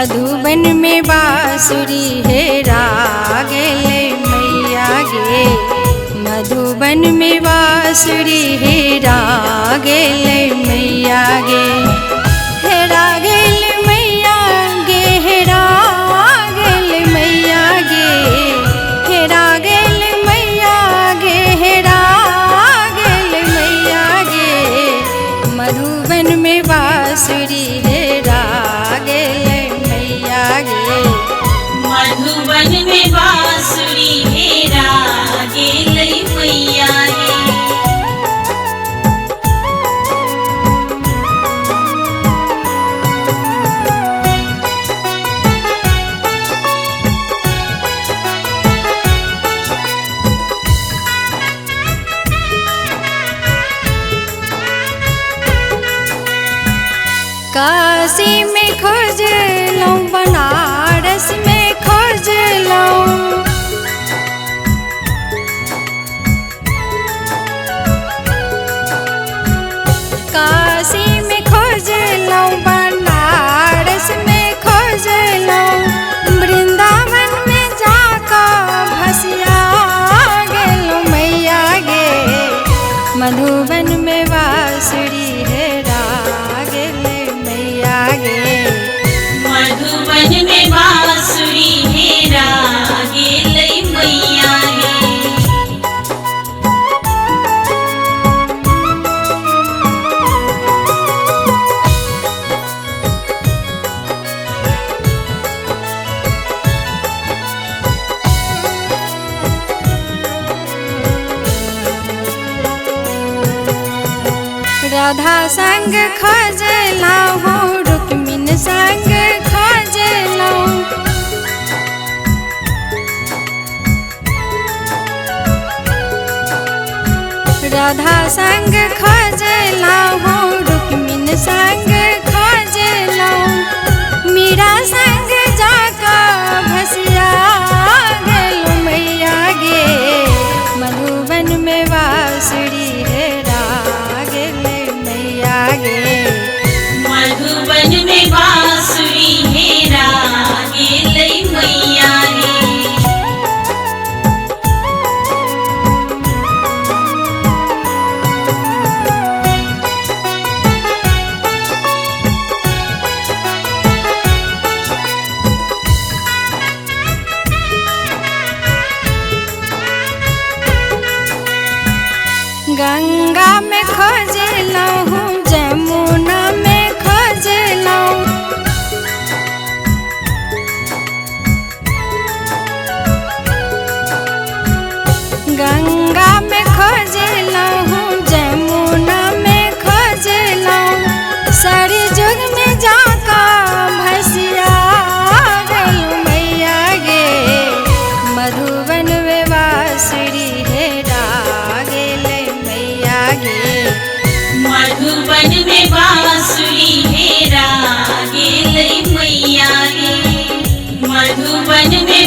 मधुबन में बांसुरी हेरा गेले मैया गे। मधुबन में बांसुरी हेरा गेले मैया गे। हेरा गेले मैया गे, हेरा गेले मैया गे। हेरा गेले मैया गे, हेरा गेले मैया गे। मधुबन में बांसुरी हेरा गेले मैया गे। मधुबन में बांसुरी हेरा गेले मैया गे। काशी में खोजलौं, बनारस में खोजलौं। काशी में खोजलौं, बनारस में खोजलौं। वृंदावन में जाकर भसिया गेलौं मैया गे। मधुबन में बांसुरी हेरा गेले मैया गे। मधुबन में बांसुरी हेरा गेले मैया गे। राधा संग खोजलौं, रुक्मिन संग खोजलौं। राधा संग खोजलौं, रुक्मिन संग खोजलौं। मीरा संग जाकर भसिया गेलौं मैया गे। मधुबन में बांसुरी हेरा गेले मैया गे। मधुबन में बांसुरी हेरा गेले मैया गे। गंगा में खोजलौं, जमुना में खोजलौं। गंगा में खोजलौं, जमुना में खोजलौं। सारी जुग में जाकर भसिया गेलौं मैया गे। मधुबन में बांसुरी हेरा गेले मैया गे। मधुबन में बांसुरी हेरा गेले मैया गे। मधुबन में